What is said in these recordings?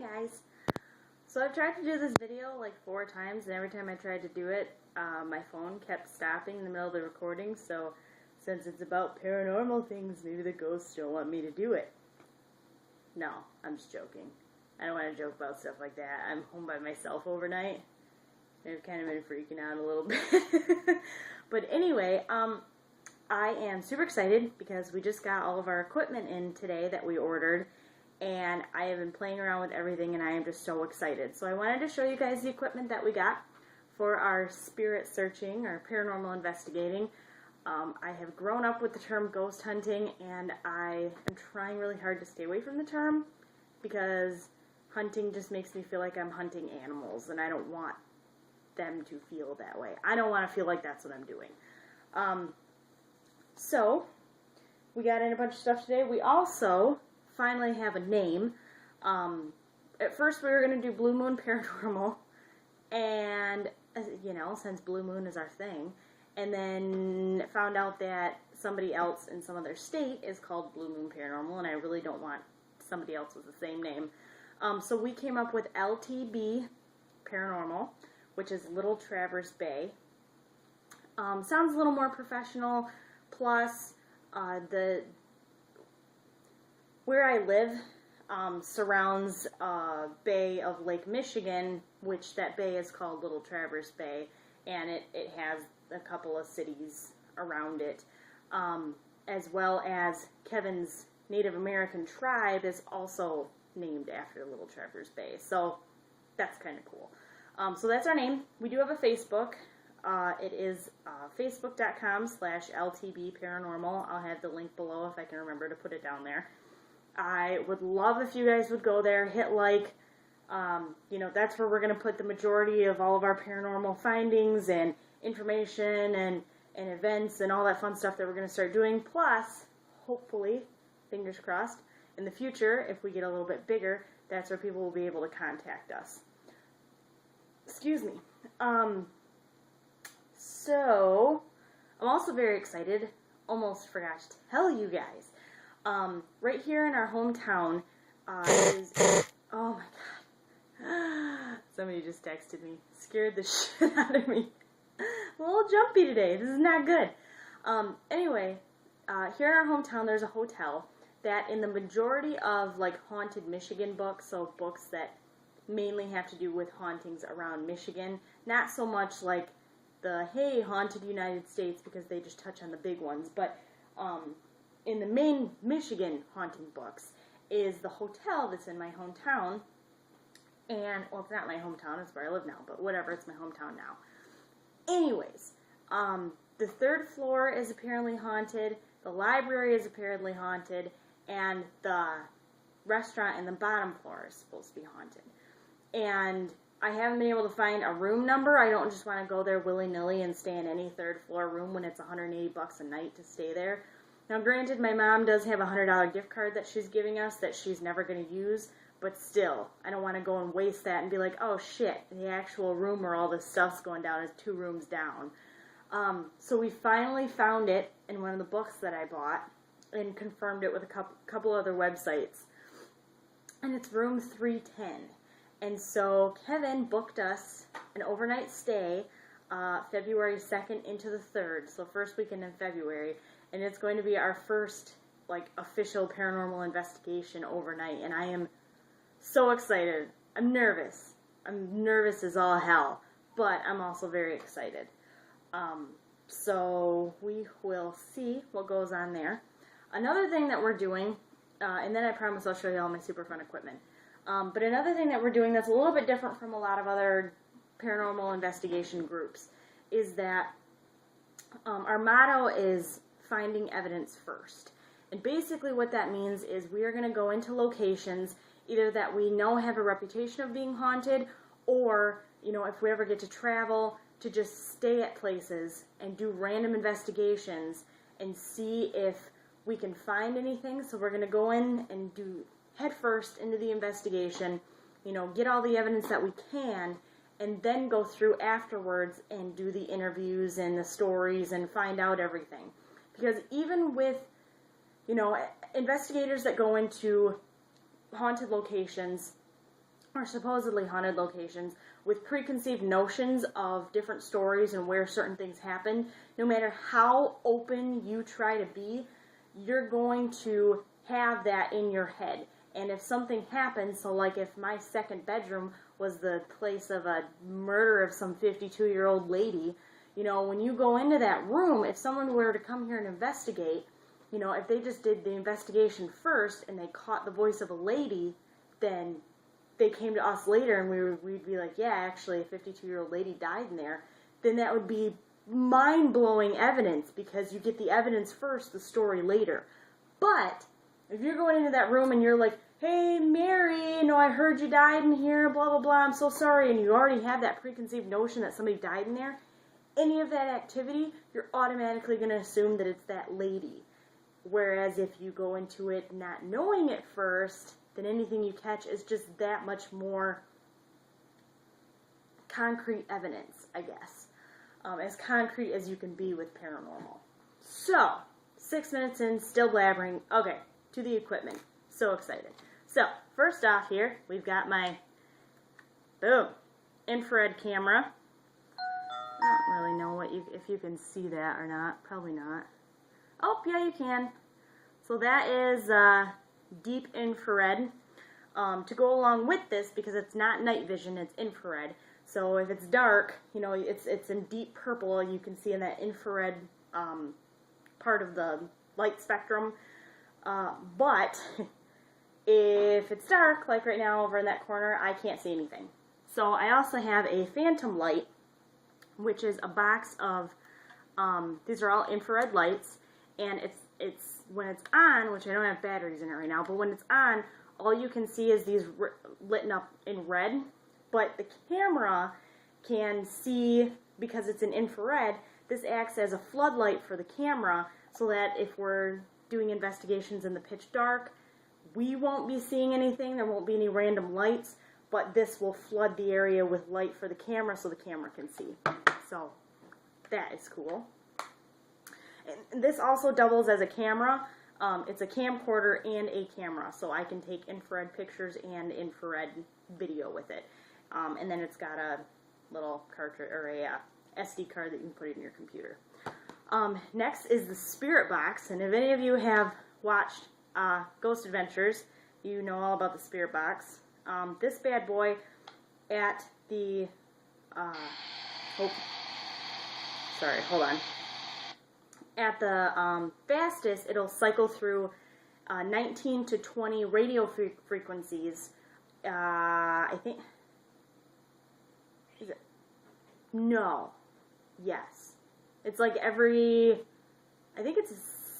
guys. So I've tried to do this video like 4 times, and every time I tried to do it, my phone kept stopping in the middle of the recording. So since it's about paranormal things, maybe the ghosts don't want me to do it. No, I'm just joking. I don't want to joke about stuff like that. I'm home by myself overnight. I've kind of been freaking out a little bit. But anyway, I am super excited because we just got all of our equipment in today that we ordered. And I have been playing around with everything, and I am just so excited. So I wanted to show you guys the equipment that we got for our spirit searching, or paranormal investigating. I have grown up with the term ghost hunting, and I am trying really hard to stay away from the term because hunting just makes me feel like I'm hunting animals, and I don't want them to feel that way. I don't want to feel like that's what I'm doing. So we got in a bunch of stuff today. We also finally have a name. At first we were going to do Blue Moon Paranormal, and you know, since Blue Moon is our thing, and then found out that somebody else in some other state is called Blue Moon Paranormal, and I really don't want somebody else with the same name. So we came up with LTB Paranormal, which is Little Traverse Bay. Sounds a little more professional, plus where I live surrounds a bay of Lake Michigan, which that bay is called Little Traverse Bay, and it has a couple of cities around it, as well as Kevin's Native American tribe is also named after Little Traverse Bay, so that's kind of cool. So that's our name. We do have a Facebook. It is facebook.com/LTB Paranormal. I'll have the link below if I can remember to put it down there. I would love if you guys would go there, hit like. You know, that's where we're going to put the majority of all of our paranormal findings and information and events and all that fun stuff that we're going to start doing. Plus, hopefully, fingers crossed, in the future, if we get a little bit bigger, that's where people will be able to contact us. Excuse me. So, I'm also very excited. Almost forgot to tell you guys. Right here in our hometown is... Oh my god. Somebody just texted me. Scared the shit out of me. I'm a little jumpy today. This is not good. Anyway, here in our hometown there's a hotel that in the majority of like haunted Michigan books, so books that mainly have to do with hauntings around Michigan, not so much like the, hey, haunted United States, because they just touch on the big ones, but in the main Michigan haunting books is the hotel that's in my hometown. And, well, it's not my hometown, it's where I live now, but whatever, it's my hometown now. Anyways, the 3rd floor is apparently haunted, the library is apparently haunted, and the restaurant in the bottom floor is supposed to be haunted. And I haven't been able to find a room number. I don't just want to go there willy-nilly and stay in any 3rd floor room when it's $180 a night to stay there. Now, granted, my mom does have a $100 gift card that she's giving us that she's never going to use, but still, I don't want to go and waste that and be like, oh shit, the actual room where all this stuff's going down is 2 rooms down. So we finally found it in one of the books that I bought and confirmed it with a couple other websites. And it's room 310. And so Kevin booked us an overnight stay February 2nd into the 3rd, so first weekend in February. And it's going to be our first like official paranormal investigation overnight, and I am so excited. I'm nervous. I'm nervous as all hell, but I'm also very excited. So we will see what goes on there. Another thing that we're doing, and then I promise I'll show you all my super fun equipment. But another thing that we're doing that's a little bit different from a lot of other paranormal investigation groups is that our motto is finding evidence first. And basically what that means is we are going to go into locations either that we know have a reputation of being haunted, or, you know, if we ever get to travel, to just stay at places and do random investigations and see if we can find anything. So we're going to go in and do head first into the investigation, you know, get all the evidence that we can, and then go through afterwards and do the interviews and the stories and find out everything. Because even with, you know, investigators that go into haunted locations, or supposedly haunted locations with preconceived notions of different stories and where certain things happen. No matter how open you try to be, you're going to have that in your head. And if something happens, so like if my second bedroom was the place of a murder of some 52-year-old lady, you know, when you go into that room, if someone were to come here and investigate, you know, if they just did the investigation first and they caught the voice of a lady, then they came to us later and we'd be like, yeah, actually a 52-year-old lady died in there, then that would be mind-blowing evidence, because you get the evidence first, the story later. But if you're going into that room and you're like, hey, Mary, you know, I heard you died in here, blah, blah, blah, I'm so sorry, and you already have that preconceived notion that somebody died in there, any of that activity, you're automatically going to assume that it's that lady. Whereas if you go into it not knowing it first, then anything you catch is just that much more concrete evidence, I guess. As concrete as you can be with paranormal. So, 6 minutes in, still blabbering. Okay, to the equipment. So excited. So, first off here, we've got my, boom, infrared camera. I don't really know if you can see that or not. Probably not. Oh, yeah, you can. So that is deep infrared. To go along with this, because it's not night vision, it's infrared. So if it's dark, you know, it's in deep purple. You can see in that infrared part of the light spectrum. But if it's dark, like right now over in that corner, I can't see anything. So I also have a phantom light, which is a box of, these are all infrared lights, and it's when it's on, which I don't have batteries in it right now, but when it's on, all you can see is these lit up in red, but the camera can see, because it's an infrared, this acts as a floodlight for the camera, so that if we're doing investigations in the pitch dark, we won't be seeing anything, there won't be any random lights, but this will flood the area with light for the camera so the camera can see. So that is cool. And this also doubles as a camera. It's a camcorder and a camera, so I can take infrared pictures and infrared video with it. And then it's got a little cartridge, or a SD card that you can put in your computer. Next is the spirit box, and if any of you have watched Ghost Adventures, you know all about the spirit box. This bad boy at the, at the fastest, it'll cycle through 19 to 20 radio frequencies. I think, is it? No. Yes. It's like every, I think it's a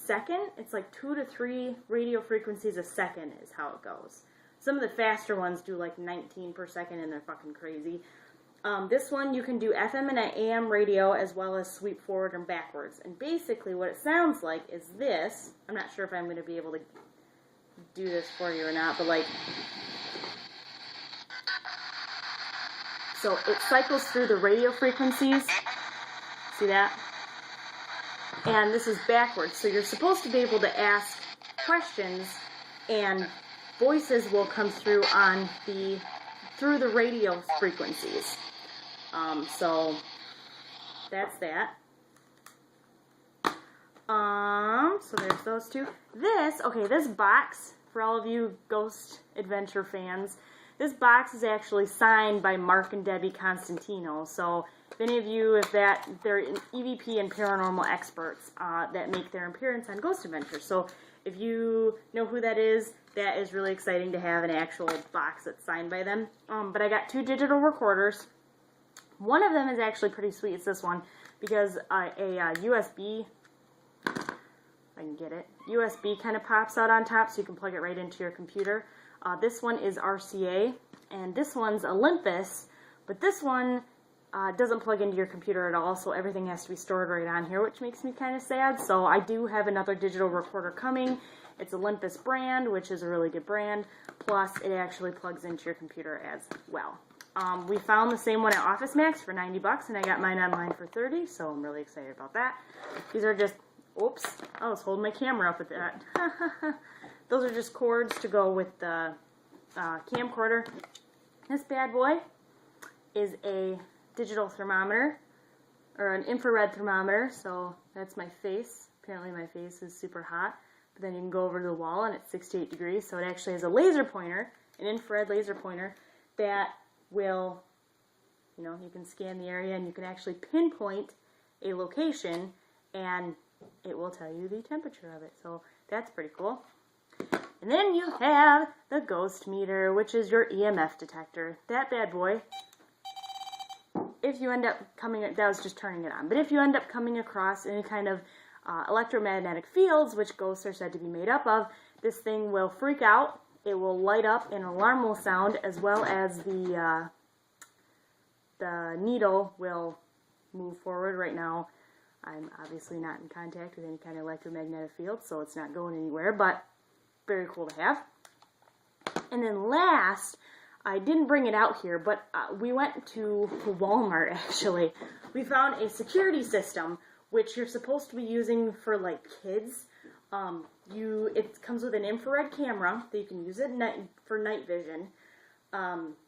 second. It's like 2 to 3 radio frequencies a second is how it goes. Some of the faster ones do like 19 per second, and they're fucking crazy. This one you can do FM and AM radio as well as sweep forward and backwards. And basically what it sounds like is this. I'm not sure if I'm going to be able to do this for you or not, but like, so it cycles through the radio frequencies. See that? And this is backwards. So you're supposed to be able to ask questions, and voices will come through on through the radio frequencies. So that's that. So there's those two. This box, for all of you Ghost Adventure fans, this box is actually signed by Mark and Debbie Constantino. So if any of you, they're EVP and paranormal experts that make their appearance on Ghost Adventure. So if you know who that is really exciting to have an actual box that's signed by them. But I got 2 digital recorders. One of them is actually pretty sweet. It's this one, because a USB, if I can get it, USB kind of pops out on top, so you can plug it right into your computer. This one is RCA, and this one's Olympus, but this one doesn't plug into your computer at all, so everything has to be stored right on here, which makes me kind of sad. So I do have another digital recorder coming. It's Olympus brand, which is a really good brand, plus it actually plugs into your computer as well. We found the same one at Office Max for $90, and I got mine online for $30, so I'm really excited about that. These are just, oops, I was holding my camera up with that. Those are just cords to go with the camcorder. This bad boy is a digital thermometer, or an infrared thermometer, so that's my face. Apparently my face is super hot, but then you can go over to the wall and it's 68 degrees, so it actually has a laser pointer, an infrared laser pointer, that will, you know, you can scan the area and you can actually pinpoint a location and it will tell you the temperature of it, so that's pretty cool. And then you have the ghost meter, which is your EMF detector. That bad boy, if you end up coming, that was just turning it on, but if you end up coming across any kind of electromagnetic fields, which ghosts are said to be made up of, this thing will freak out. It will light up, an alarm will sound, as well as the needle will move forward. Right now, I'm obviously not in contact with any kind of electromagnetic field, so it's not going anywhere, but very cool to have. And then last, I didn't bring it out here, but we went to Walmart, actually. We found a security system, which you're supposed to be using for, like, kids. It comes with an infrared camera that you can use at night for night vision.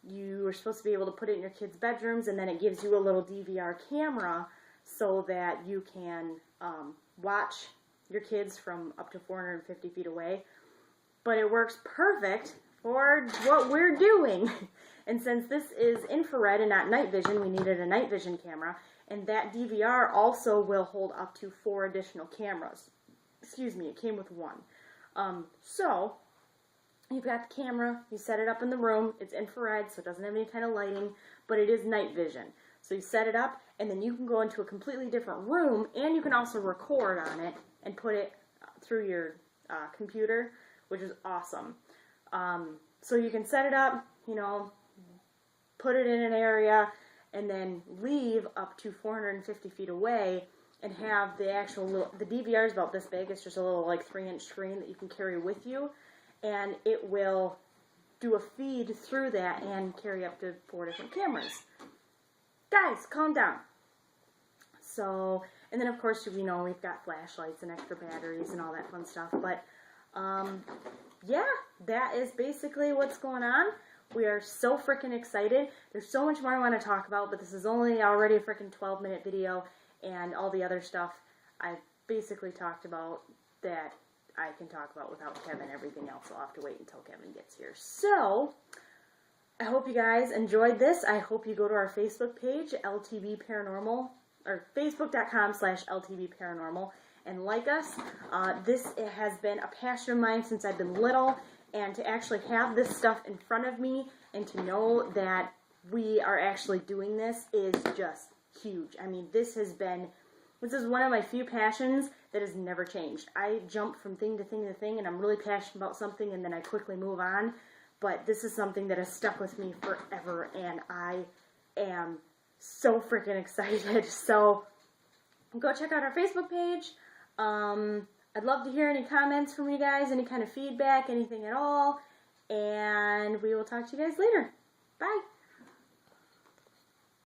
You are supposed to be able to put it in your kids' bedrooms, and then it gives you a little DVR camera so that you can watch your kids from up to 450 feet away. But it works perfect for what we're doing. And since this is infrared and not night vision, we needed a night vision camera. And that DVR also will hold up to 4 additional cameras. Excuse me, it came with 1. So, you've got the camera, you set it up in the room, it's infrared, so it doesn't have any kind of lighting, but it is night vision. So you set it up, and then you can go into a completely different room, and you can also record on it and put it through your computer, which is awesome. So you can set it up, you know, put it in an area, and then leave up to 450 feet away and have the actual, the DVR is about this big, it's just a little like 3-inch screen that you can carry with you, and it will do a feed through that and carry up to 4 different cameras. Guys, calm down. So, and then of course, you know, we've got flashlights and extra batteries and all that fun stuff, but yeah, that is basically what's going on. We are so freaking excited. There's so much more I want to talk about, but this is only already a freaking 12-minute video, and all the other stuff I basically talked about that I can talk about without Kevin. Everything else I'll have to wait until Kevin gets here. So, I hope you guys enjoyed this. I hope you go to our Facebook page, LTB Paranormal, or facebook.com/LTB Paranormal, and like us. This has been a passion of mine since I've been little, and to actually have this stuff in front of me and to know that we are actually doing this is just huge. I mean, this is one of my few passions that has never changed. I jump from thing to thing to thing, and I'm really passionate about something, and then I quickly move on. But this is something that has stuck with me forever, and I am so freaking excited. So go check out our Facebook page. I'd love to hear any comments from you guys, any kind of feedback, anything at all. And we will talk to you guys later. Bye.